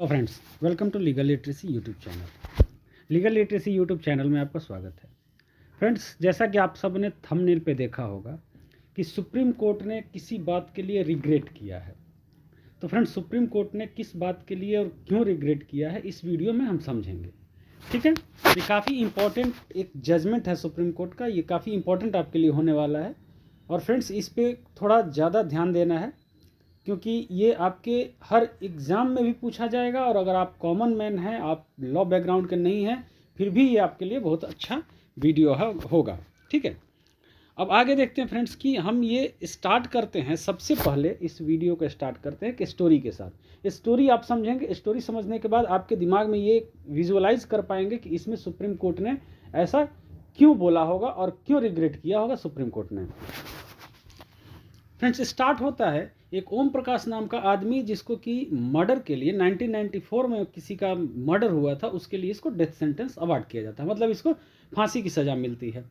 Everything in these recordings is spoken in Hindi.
Friends, welcome to legal literacy YouTube channel. Legal literacy YouTube channel में आपका स्वागत है। फ्रेंड्स, जैसा कि आप सब ने थंबनेल पे देखा होगा कि सुप्रीम कोर्ट ने किसी बात के लिए रिग्रेट किया है। तो फ्रेंड्स, सुप्रीम कोर्ट ने किस बात के लिए और क्यों रिग्रेट किया है, इस वीडियो में हम समझेंगे। ठीक है, ये काफ़ी इंपॉर्टेंट एक जजमेंट है सुप्रीम कोर्ट का, ये काफ़ी इंपॉर्टेंट आपके लिए होने वाला है। और फ्रेंड्स, इस पर थोड़ा ज़्यादा ध्यान देना है क्योंकि ये आपके हर एग्ज़ाम में भी पूछा जाएगा, और अगर आप कॉमन मैन हैं, आप लॉ बैकग्राउंड के नहीं हैं, फिर भी ये आपके लिए बहुत अच्छा वीडियो होगा। ठीक है, अब आगे देखते हैं फ्रेंड्स कि हम ये स्टार्ट करते हैं। सबसे पहले इस वीडियो को स्टार्ट करते हैं कि स्टोरी के साथ। स्टोरी आप समझेंगे, स्टोरी समझने के बाद आपके दिमाग में ये विजुअलाइज कर पाएंगे कि इसमें सुप्रीम कोर्ट ने ऐसा क्यों बोला होगा और क्यों रिग्रेट किया होगा सुप्रीम कोर्ट ने। फ्रेंड्स, स्टार्ट होता है एक ओम प्रकाश नाम का आदमी, जिसको कि मर्डर के लिए 1994 में किसी का मर्डर हुआ था, उसके लिए इसको डेथ सेंटेंस अवार्ड किया जाता है, मतलब इसको फांसी की सज़ा मिलती है।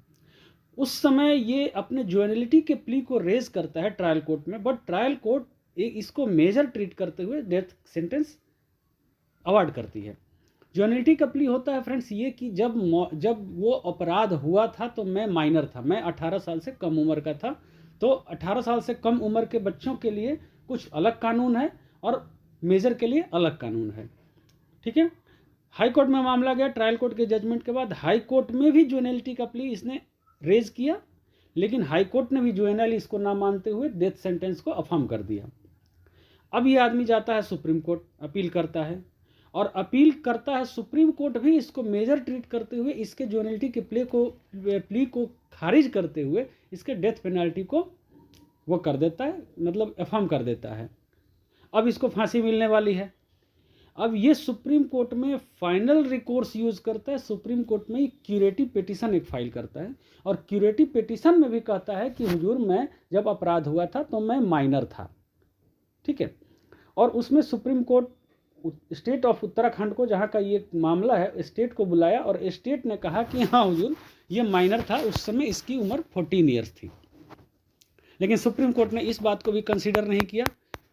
उस समय ये अपने ज्वेनिलिटी के प्ली को रेज करता है ट्रायल कोर्ट में, बट ट्रायल कोर्ट इसको मेजर ट्रीट करते हुए डेथ सेंटेंस अवार्ड करती है। ज्वेनिलिटी का प्ली होता है फ्रेंड्स ये कि जब वो अपराध हुआ था तो मैं माइनर था, मैं 18 साल से कम उम्र का था। तो 18 साल से कम उम्र के बच्चों के लिए कुछ अलग कानून है और मेजर के लिए अलग कानून है। ठीक है, हाई कोर्ट में मामला गया। ट्रायल कोर्ट के जजमेंट के बाद हाई कोर्ट में भी जुवेनाइलिटी का प्ली इसने रेज किया, लेकिन हाई कोर्ट ने भी जुवेनाइल इसको ना मानते हुए डेथ सेंटेंस को अफर्म कर दिया। अब ये आदमी जाता है सुप्रीम कोर्ट, अपील करता है, और अपील करता है। सुप्रीम कोर्ट भी इसको मेजर ट्रीट करते हुए इसके जुवेनाइलिटी के प्ली को खारिज करते हुए इसके डेथ पेनाल्टी को वो कर देता है, मतलब अफर्म कर देता है। अब इसको फांसी मिलने वाली है। अब ये सुप्रीम कोर्ट में फाइनल रिकोर्स यूज करता है। सुप्रीम कोर्ट में क्यूरेटिव पिटीशन एक फाइल करता है, और क्यूरेटिव पिटीशन में भी कहता है कि हुजूर, मैं जब अपराध हुआ था तो मैं माइनर था। ठीक है, और उसमें supreme court state of Uttarakhand को, जहाँ का ये मामला है, स्टेट को बुलाया, और स्टेट ने कहा कि हाँ हुजूर, ये माइनर था, उस समय इसकी उम्र 14 ईयर्स थी। लेकिन सुप्रीम कोर्ट ने इस बात को भी कंसीडर नहीं किया।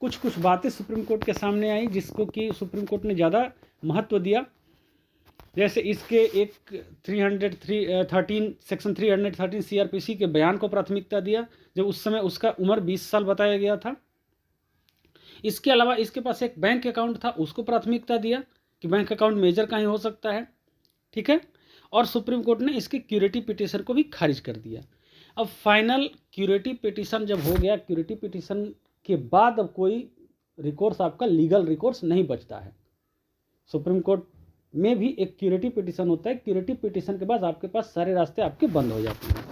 कुछ बातें सुप्रीम कोर्ट के सामने आई जिसको कि सुप्रीम कोर्ट ने ज़्यादा महत्व दिया। जैसे इसके एक 313 सेक्शन 313 CRPC के बयान को प्राथमिकता दिया, जब उस समय उसका उम्र 20 साल बताया गया था। इसके अलावा इसके पास एक बैंक अकाउंट था, उसको प्राथमिकता दिया कि बैंक अकाउंट मेजर का ही हो सकता है। ठीक है, और सुप्रीम कोर्ट ने इसके क्यूरेटिव पिटीशन को भी खारिज कर दिया। अब फाइनल क्यूरेटिव पिटीशन जब हो गया, क्यूरेटिव पिटीशन के बाद अब कोई रिकोर्स, आपका लीगल रिकोर्स नहीं बचता है। सुप्रीम कोर्ट में भी एक क्यूरेटिव पिटीशन होता है। क्यूरेटिव पिटीशन के बाद आपके पास सारे रास्ते आपके बंद हो जाते हैं।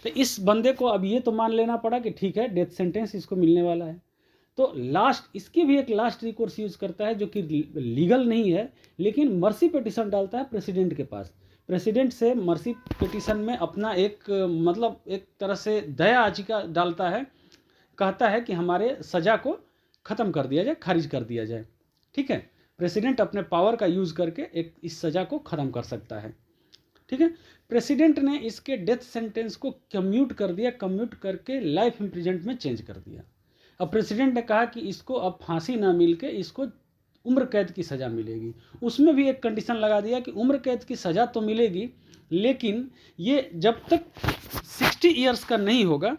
तो इस बंदे को अब ये तो मान लेना पड़ा कि ठीक है, डेथ सेंटेंस इसको मिलने वाला है। तो लास्ट, इसके भी एक लास्ट रिकोर्स यूज करता है, जो कि लीगल नहीं है, लेकिन मर्सी पिटीशन डालता है प्रेसिडेंट के पास। प्रेसिडेंट से मर्सी पिटीशन में अपना एक, मतलब एक तरह से दया याचिका डालता है, कहता है कि हमारे सज़ा को ख़त्म कर दिया जाए, खारिज कर दिया जाए। ठीक है, प्रेसिडेंट अपने पावर का यूज़ करके इस सज़ा को ख़त्म कर सकता है। ठीक है, प्रेसिडेंट ने इसके डेथ सेंटेंस को कम्यूट कर दिया, कम्यूट करके लाइफ इम्प्रिजनमेंट में चेंज कर दिया। अब प्रेसिडेंट ने कहा कि इसको अब फांसी ना मिल के इसको उम्र कैद की सज़ा मिलेगी। उसमें भी एक कंडीशन लगा दिया कि उम्र कैद की सज़ा तो मिलेगी, लेकिन ये जब तक 60 ईयर्स का नहीं होगा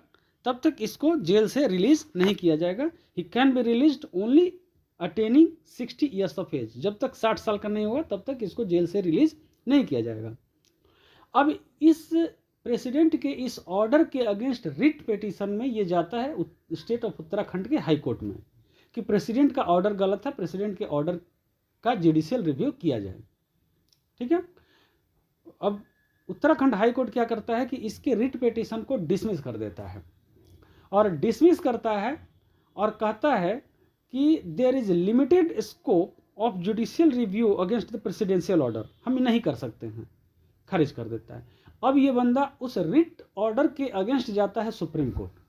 तब तक इसको जेल से रिलीज नहीं किया जाएगा। He can be released only attaining 60 years of age. जब तक 60 साल का नहीं होगा तब तक इसको जेल से रिलीज नहीं किया जाएगा। अब इस प्रेसिडेंट के इस ऑर्डर के अगेंस्ट रिट पिटीशन में ये जाता है स्टेट ऑफ उत्तराखंड के हाई कोर्ट में कि प्रेसिडेंट का ऑर्डर गलत है, प्रेसिडेंट के ऑर्डर का जुडिशियल रिव्यू किया जाए। ठीक है, अब उत्तराखंड हाई कोर्ट क्या करता है कि इसके रिट पिटीशन को डिसमिस कर देता है, और डिसमिस करता है और कहता है कि there is limited scope of judicial review against the presidential order, हम नहीं कर सकते हैं, खारिज कर देता है। अब ये बंदा उस रिट ऑर्डर के अगेंस्ट जाता है सुप्रीम कोर्ट।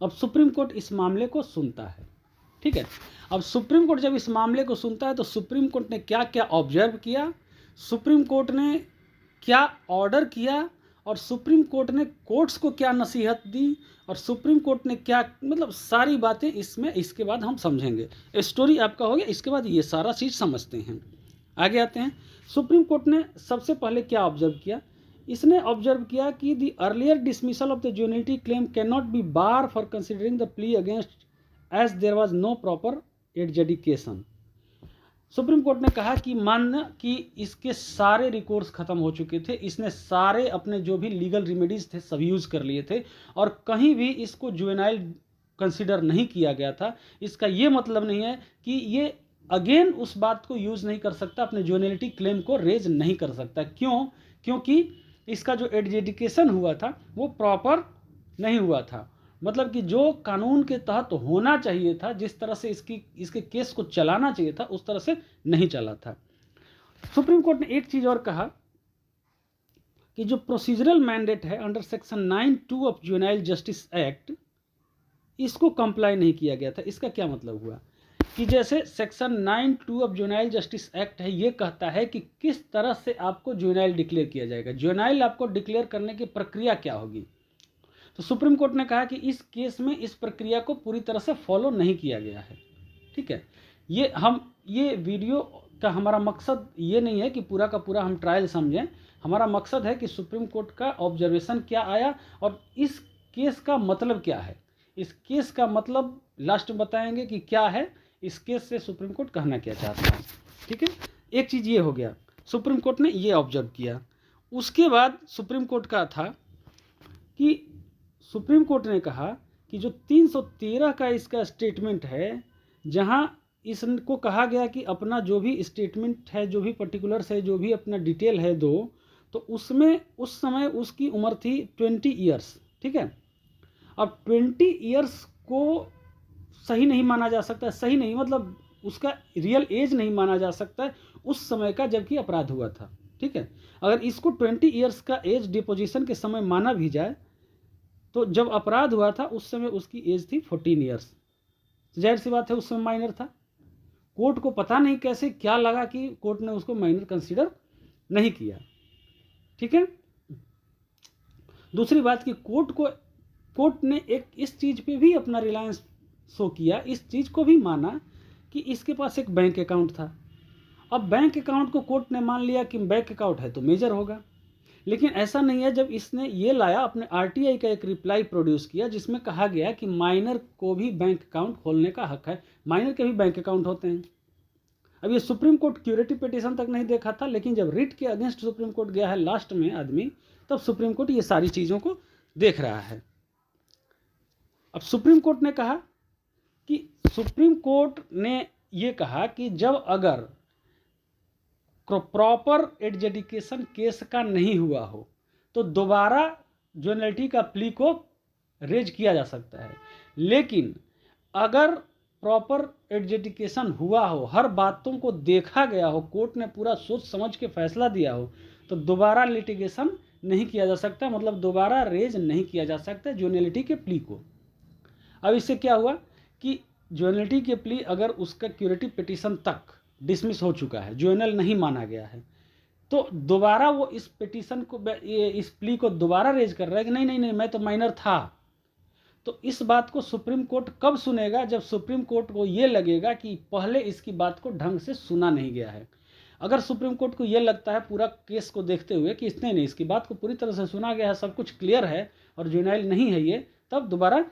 अब सुप्रीम कोर्ट इस मामले को सुनता है। ठीक है, अब सुप्रीम कोर्ट जब इस मामले को सुनता है तो सुप्रीम कोर्ट ने क्या क्या ऑब्जर्व किया, सुप्रीम कोर्ट ने क्या ऑर्डर किया, और सुप्रीम कोर्ट ने कोर्ट्स को क्या नसीहत दी और सुप्रीम कोर्ट ने क्या, मतलब सारी बातें इसमें इसके बाद हम समझेंगे। स्टोरी आपका हो गया, इसके बाद ये सारा चीज़ समझते हैं। आगे आते हैं। सुप्रीम कोर्ट ने सबसे पहले क्या ऑब्जर्व किया, इसने ऑब्जर्व किया कि the earlier dismissal of the juvenility claim can not be barred for considering the plea against as there was no proper adjudication. Supreme Court ने कहा कि मानना कि इसके सारे रिकॉर्ड्स खत्म हो चुके थे, इसने सारे अपने जो भी लीगल रेमेडीज थे सब यूज कर लिए थे और कहीं भी इसको जुवेनाइल कंसिडर नहीं किया गया था। इसका ये मतलब नहीं है कि ये अगेन उस बात को यूज नहीं कर सकता, अपने जुवेनिलिटी क्लेम को रेज नहीं कर सकता। क्यों? क्योंकि इसका जो एडजुडिकेशन हुआ था वो प्रॉपर नहीं हुआ था, मतलब कि जो कानून के तहत होना चाहिए था, जिस तरह से इसके केस को चलाना चाहिए था उस तरह से नहीं चला था। सुप्रीम कोर्ट ने एक चीज़ और कहा कि जो प्रोसीजरल मैंडेट है under section 9(2) of juvenile justice act, इसको कंप्लाई नहीं किया गया था। इसका क्या मतलब हुआ कि जैसे section 9(2) of juvenile justice act है, ये कहता है कि किस तरह से आपको जुवेनाइल डिक्लेयर किया जाएगा, जुवेनाइल आपको डिक्लेयर करने की प्रक्रिया क्या होगी। तो सुप्रीम कोर्ट ने कहा कि इस केस में इस प्रक्रिया को पूरी तरह से फॉलो नहीं किया गया है। ठीक है, ये वीडियो का हमारा मकसद ये नहीं है कि पूरा का पूरा हम ट्रायल समझें, हमारा मकसद है कि सुप्रीम कोर्ट का ऑब्जर्वेशन क्या आया और इस केस का मतलब क्या है। इस केस का मतलब लास्ट में बताएंगे कि क्या है, इस केस से सुप्रीम कोर्ट कहना क्या चाहता है। ठीक है, एक चीज़ ये हो गया, सुप्रीम कोर्ट ने ये ऑब्जर्व किया। उसके बाद सुप्रीम कोर्ट का था कि सुप्रीम कोर्ट ने कहा कि जो 313 का इसका स्टेटमेंट है, जहां इसको कहा गया कि अपना जो भी स्टेटमेंट है, जो भी पर्टिकुलर्स है, जो भी अपना डिटेल है दो, तो उसमें उस समय उसकी उम्र थी 20 ईयर्स। ठीक है, अब 20 ईयर्स को सही नहीं माना जा सकता, सही नहीं मतलब उसका रियल एज नहीं माना जा सकता है उस समय का जबकि अपराध हुआ था। ठीक है, अगर इसको 20 ईयर्स का एज डिपोजिशन के समय माना भी जाए तो जब अपराध हुआ था उस समय उसकी एज थी 14 ईयर्स। जाहिर सी बात है उस समय माइनर था। कोर्ट को पता नहीं कैसे क्या लगा कि कोर्ट ने उसको माइनर कंसीडर नहीं किया। ठीक है, दूसरी बात कि कोर्ट ने एक इस चीज पे भी अपना रिलायंस शो किया, इस चीज को भी माना कि इसके पास एक बैंक अकाउंट था। अब बैंक अकाउंट को कोर्ट ने मान लिया कि बैंक अकाउंट है तो मेजर होगा, लेकिन ऐसा नहीं है। जब इसने ये लाया, अपने आरटीआई का एक रिप्लाई प्रोड्यूस किया जिसमें कहा गया कि माइनर को भी बैंक अकाउंट खोलने का हक है, माइनर के भी बैंक अकाउंट होते हैं। अब ये सुप्रीम कोर्ट क्यूरेटिव पिटीशन तक नहीं देखा था, लेकिन जब रिट के अगेंस्ट सुप्रीम कोर्ट गया है लास्ट में आदमी, तब सुप्रीम कोर्ट ये सारी चीज़ों को देख रहा है। अब सुप्रीम कोर्ट ने कहा कि सुप्रीम कोर्ट ने ये कहा कि जब अगर प्रॉपर एडजुडिकेशन केस का नहीं हुआ हो तो दोबारा जुवेनिलिटी का प्ली को रेज किया जा सकता है, लेकिन अगर प्रॉपर एडजुडिकेशन हुआ हो, हर बातों को देखा गया हो, कोर्ट ने पूरा सोच समझ के फैसला दिया हो, तो दोबारा लिटिगेशन नहीं किया जा सकता, मतलब दोबारा रेज नहीं किया जा सकता जुवेनिलिटी के प्ली को। अब इससे क्या हुआ कि जुवेनिलिटी के प्ली अगर उसका क्यूरेटिव पिटीशन तक डिसमिस हो चुका है, जुवेनाइल नहीं माना गया है, तो दोबारा वो इस पिटीशन को, इस प्ली को दोबारा रेज कर रहा है कि नहीं नहीं नहीं मैं तो माइनर था। तो इस बात को सुप्रीम कोर्ट कब सुनेगा? जब सुप्रीम कोर्ट को ये लगेगा कि पहले इसकी बात को ढंग से सुना नहीं गया है। अगर सुप्रीम कोर्ट को ये लगता है पूरा केस को देखते हुए कि इसने नहीं, इसकी बात को पूरी तरह से सुना गया है, सब कुछ क्लियर है और जुवेनाइल नहीं है ये, तब दोबारा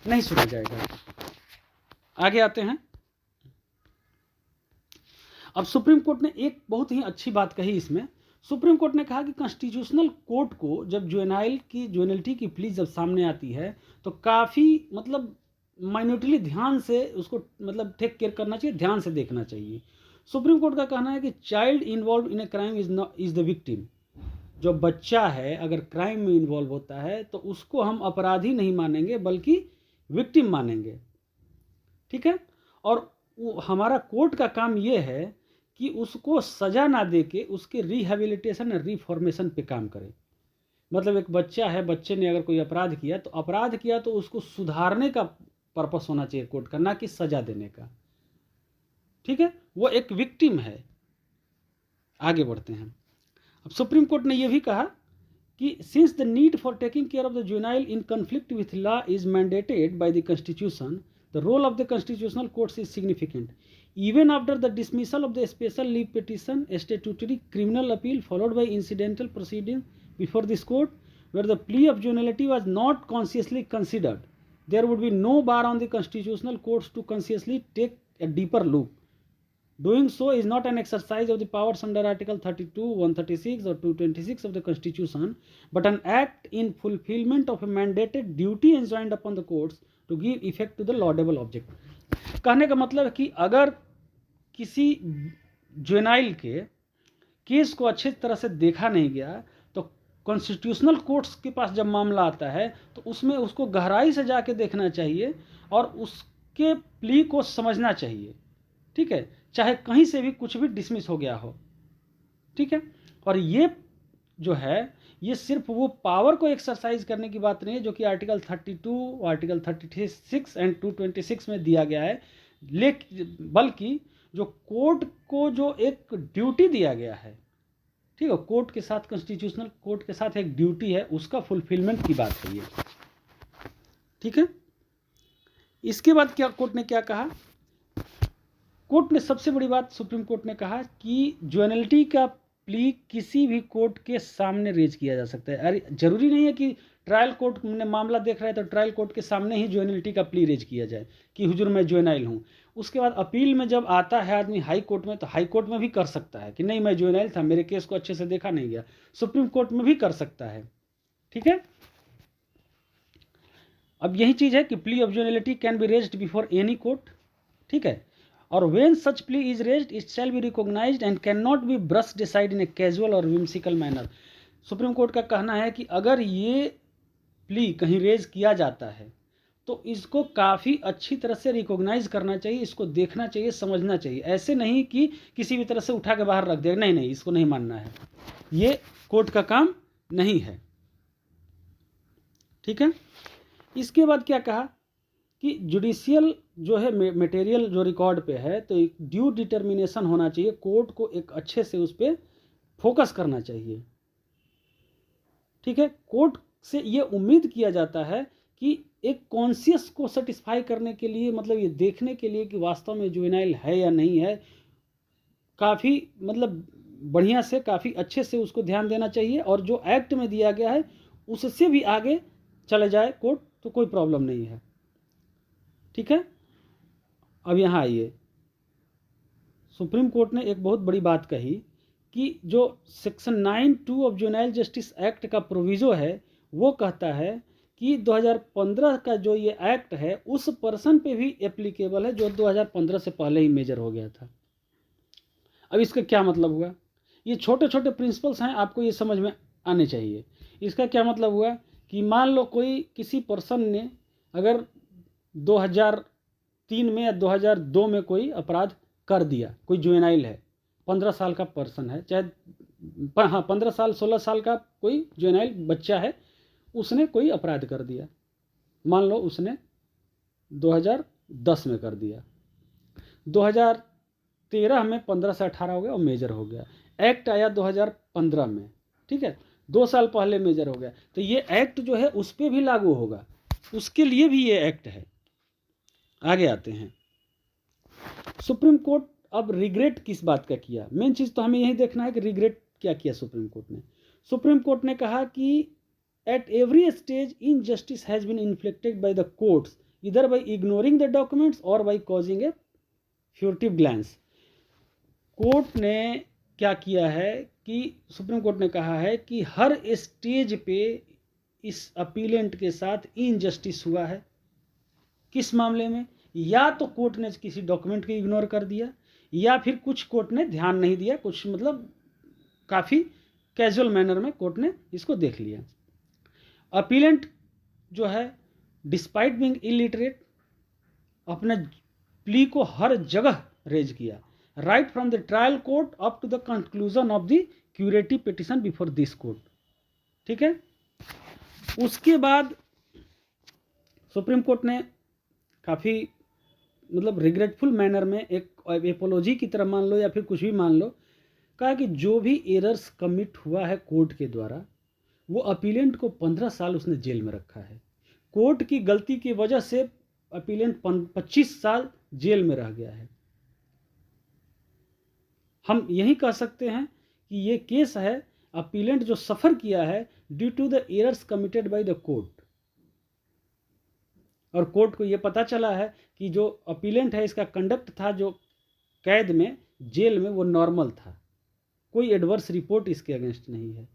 नहीं सुना जाएगा। आगे आते हैं। अब सुप्रीम कोर्ट ने एक बहुत ही अच्छी बात कही इसमें। सुप्रीम कोर्ट ने कहा कि कॉन्स्टिट्यूशनल कोर्ट को जब जुवेनिलिटी की प्ली जब सामने आती है तो काफ़ी मतलब माइन्यूटली ध्यान से उसको मतलब टेक केयर करना चाहिए, ध्यान से देखना चाहिए। सुप्रीम कोर्ट का कहना है कि child involve in a crime is the victim. जो बच्चा है अगर क्राइम में इन्वॉल्व होता है तो उसको हम अपराधी नहीं मानेंगे बल्कि विक्टिम मानेंगे। ठीक है, और हमारा कोर्ट का काम यह है कि उसको सजा ना देके उसके रिहेबिलिटेशन और रिफॉर्मेशन पे काम करे। मतलब एक बच्चा है, बच्चे ने अगर कोई अपराध किया तो उसको सुधारने का पर्पस होना चाहिए कोर्ट का, ना कि सजा देने का। ठीक है, वो एक विक्टिम है। आगे बढ़ते हैं। अब सुप्रीम कोर्ट ने यह भी कहा कि since the need for taking care of the juvenile in conflict with law is mandated by the constitution, the role of the constitutional courts is significant even after the dismissal of the special leave petition. A statutory criminal appeal followed by incidental proceeding before this court where the plea of juvenility was not consciously considered, there would be no bar on the constitutional courts to consciously take a deeper look. Doing so is not an exercise of the powers under Article 32, 136 or 226 of the Constitution, but an act in fulfillment of a mandated duty enjoined upon the courts to give effect to the laudable object. कहने का मतलब है कि अगर किसी जुवेनाइल के केस को अच्छी तरह से देखा नहीं गया तो कॉन्स्टिट्यूशनल कोर्ट्स के पास जब मामला आता है तो उसमें उसको गहराई से जाके देखना चाहिए और उसके प्ली को समझना चाहिए, ठीक है, चाहे कहीं से भी कुछ भी डिसमिस हो गया हो, ठीक है। और ये जो है ये सिर्फ वो पावर को एक्सरसाइज करने की बात नहीं है जो कि आर्टिकल 32, आर्टिकल 36 एंड 226 में दिया गया है, बल्कि जो कोर्ट को जो एक ड्यूटी दिया गया है, ठीक है, कोर्ट के साथ, कॉन्स्टिट्यूशनल कोर्ट के साथ एक ड्यूटी है, उसका फुलफिलमेंट की बात है ये, ठीक है। इसके बाद क्या कोर्ट ने क्या कहा? कोर्ट ने सबसे बड़ी बात सुप्रीम कोर्ट ने कहा कि जुवेनिलिटी का प्ली किसी भी कोर्ट के सामने रेज किया जा सकता है। अरे जरूरी नहीं है कि ट्रायल कोर्ट में मामला देख रहा है तो ट्रायल कोर्ट के सामने ही जुवेनिलिटी का प्ली रेज किया जाए कि हुजूर मैं जुवेनाइल हूँ। उसके बाद अपील में जब आता है आदमी हाई कोर्ट में, तो हाई कोर्ट में भी कर सकता है कि नहीं मैं जुवेनाइल था, मेरे केस को अच्छे से देखा नहीं गया, सुप्रीम कोर्ट में भी कर सकता है, ठीक है। अब यही चीज़ है कि plea of juvenility can be raised before any court, ठीक है, और when such plea is raised it shall be recognized and cannot be brushed aside in a casual or whimsical manner. Supreme court का कहना है कि अगर ये प्ली कहीं रेज किया जाता है तो इसको काफ़ी अच्छी तरह से रिकॉग्नाइज करना चाहिए, इसको देखना चाहिए, समझना चाहिए। ऐसे नहीं कि किसी भी तरह से उठा के बाहर रख दिया, नहीं नहीं इसको नहीं मानना है, ये कोर्ट का काम नहीं है, ठीक है। इसके बाद क्या कहा कि जुडिशियल जो है मटेरियल जो रिकॉर्ड पे है तो एक ड्यू डिटर्मिनेशन होना चाहिए, कोर्ट को एक अच्छे से उस पर फोकस करना चाहिए, ठीक है। कोर्ट से ये उम्मीद किया जाता है कि एक कॉन्शियस को सेटिस्फाई करने के लिए, मतलब ये देखने के लिए कि वास्तव में जुवेनाइल है या नहीं है, काफ़ी मतलब बढ़िया से, काफ़ी अच्छे से उसको ध्यान देना चाहिए, और जो एक्ट में दिया गया है उससे भी आगे चले जाए कोर्ट तो कोई प्रॉब्लम नहीं है, ठीक है। अब यहाँ आइए, सुप्रीम कोर्ट ने एक बहुत बड़ी बात कही कि जो section 9(2) of juvenile justice act का प्रोविज़ो है वो कहता है कि 2015 का जो ये एक्ट है उस पर्सन पे भी एप्लीकेबल है जो 2015 से पहले ही मेजर हो गया था। अब इसका क्या मतलब हुआ? ये छोटे छोटे प्रिंसिपल्स हैं, आपको ये समझ में आने चाहिए। इसका क्या मतलब हुआ कि मान लो कोई किसी पर्सन ने अगर 2003 में या 2002 में कोई अपराध कर दिया, कोई जुवेनाइल है, 15 साल का पर्सन है, चाहे हाँ 15 साल 16 साल का कोई जुवेनाइल बच्चा है, उसने कोई अपराध कर दिया, मान लो उसने 2010 में कर दिया, 2013 में 15 से 18 हो गया और मेजर हो गया, एक्ट आया 2015 में, ठीक है, 2 साल पहले मेजर हो गया, तो ये एक्ट जो है उस पर भी लागू होगा, उसके लिए भी ये एक्ट है। आगे आते हैं, सुप्रीम कोर्ट अब रिग्रेट किस बात का किया? मेन चीज़ तो हमें यही देखना है कि रिग्रेट क्या किया सुप्रीम कोर्ट ने। सुप्रीम कोर्ट ने कहा कि at every stage injustice has been inflicted by the courts either by ignoring the documents और by causing a furtive glance. Court ने क्या किया है कि सुप्रीम कोर्ट ने कहा है कि हर स्टेज पे इस अपीलेंट के साथ इनजस्टिस हुआ है। किस मामले में? या तो कोर्ट ने किसी डॉक्यूमेंट को इग्नोर कर दिया, या फिर कुछ कोर्ट ने ध्यान नहीं दिया, कुछ मतलब काफ़ी कैजुअल मैनर में कोर्ट ने इसको देख लिया। अपीलेंट जो है डिस्पाइट बीइंग इलिटरेट अपने प्ली को हर जगह रेज किया, right from the trial court up to the conclusion of the curative petition before this court, ठीक है। उसके बाद सुप्रीम कोर्ट ने काफ़ी मतलब रिग्रेटफुल मैनर में एक एपोलॉजी की तरह मान लो या फिर कुछ भी मान लो, कहा कि जो भी एरर्स कमिट हुआ है कोर्ट के द्वारा वो अपीलेंट को 15 साल उसने जेल में रखा है। कोर्ट की गलती की वजह से अपीलेंट 25 साल जेल में रह गया है। हम यही कह सकते हैं कि ये केस है अपीलेंट जो सफ़र किया है due to the errors committed by the court. और कोर्ट को ये पता चला है कि जो अपीलेंट है इसका कंडक्ट था जो कैद में जेल में वो नॉर्मल था, कोई एडवर्स रिपोर्ट इसके अगेंस्ट नहीं है।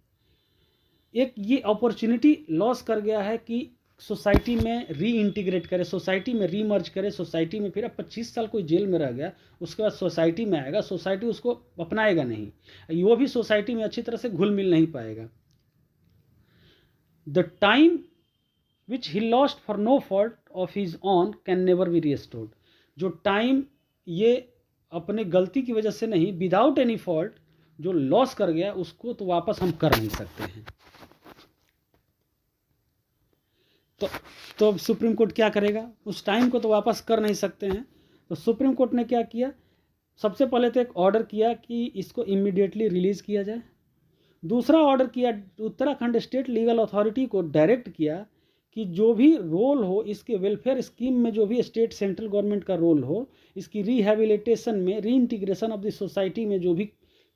एक ये अपॉर्चुनिटी लॉस कर गया है कि सोसाइटी में री इंटीग्रेट करे, सोसाइटी में रीमर्ज करे, सोसाइटी में। फिर अब 25 साल कोई जेल में रह गया, उसके बाद सोसाइटी में आएगा, सोसाइटी उसको अपनाएगा नहीं, वो भी सोसाइटी में अच्छी तरह से घुल मिल नहीं पाएगा। The time which he lost for no fault of his own can never be restored. जो टाइम ये अपने गलती की वजह से नहीं, विदाउट एनी फॉल्ट जो लॉस कर गया उसको तो वापस हम कर नहीं सकते हैं। तो सुप्रीम कोर्ट क्या करेगा? उस टाइम को तो वापस कर नहीं सकते हैं। तो सुप्रीम कोर्ट ने क्या किया? सबसे पहले तो एक ऑर्डर किया कि इसको इमीडिएटली रिलीज़ किया जाए। दूसरा ऑर्डर किया, उत्तराखंड स्टेट लीगल अथॉरिटी को डायरेक्ट किया कि जो भी रोल हो इसके वेलफेयर स्कीम में, जो भी स्टेट सेंट्रल गवर्नमेंट का रोल हो, इसकी रिहैबिलिटेशन में, री इंटीग्रेशन ऑफ द सोसाइटी में जो भी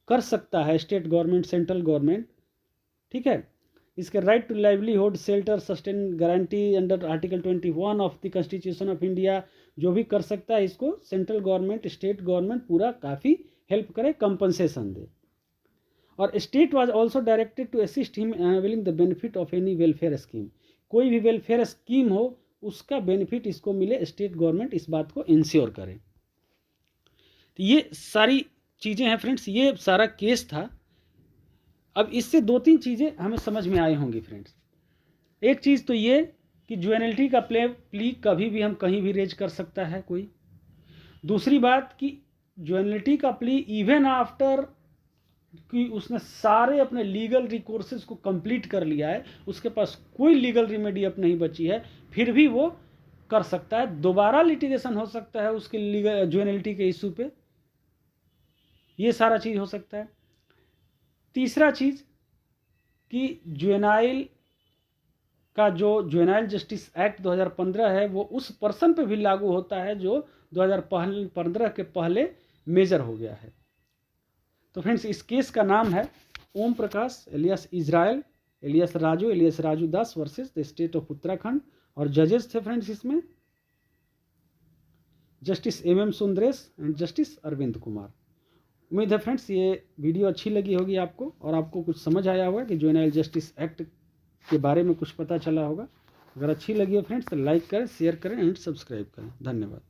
कर सकता है स्टेट गवर्नमेंट, सेंट्रल गवर्नमेंट, ठीक है, इसके right to livelihood, shelter, sustain guarantee under article 21 of the constitution of India, जो भी कर सकता है इसको सेंट्रल गवर्नमेंट, स्टेट गवर्नमेंट पूरा काफ़ी हेल्प करे, कंपनसेशन दे। और state was also directed to assist him availing the benefit of any welfare scheme. कोई भी वेलफेयर स्कीम हो उसका बेनिफिट इसको मिले, स्टेट गवर्नमेंट इस बात को इंश्योर करे। तो ये सारी चीज़ें हैं फ्रेंड्स, ये सारा केस था। अब इससे 2-3 चीज़ें हमें समझ में आई होंगी फ्रेंड्स। एक चीज़ तो ये कि ज्वेनलिटी का प्ली कभी भी हम कहीं भी रेज कर सकता है कोई। दूसरी बात कि ज्वेनलिटी का प्ली इवन आफ्टर कि उसने सारे अपने लीगल रिकोर्सेज को कंप्लीट कर लिया है, उसके पास कोई लीगल रेमेडी अब नहीं बची है, फिर भी वो कर सकता है, दोबारा लिटिगेशन हो सकता है उसके लीगल ज्वेनलिटी के इशू पे, ये सारा चीज़ हो सकता है। तीसरा चीज़ कि जुवेनाइल का जो जुवेनाइल जस्टिस एक्ट 2015 है वो उस पर्सन पे भी लागू होता है जो 2015 के पहले मेजर हो गया है। तो फ्रेंड्स इस केस का नाम है Om Prakash alias Israel alias Raju Das versus the state of Uttarakhand. और जजेस थे फ्रेंड्स इसमें justice MM Sundaresh and justice Arvind Kumar. उम्मीद है फ्रेंड्स ये वीडियो अच्छी लगी होगी आपको और आपको कुछ समझ आया होगा कि जुवेनाइल जस्टिस एक्ट के बारे में कुछ पता चला होगा। अगर अच्छी लगी हो फ्रेंड्स तो लाइक करें, शेयर करें एंड सब्सक्राइब करें। धन्यवाद।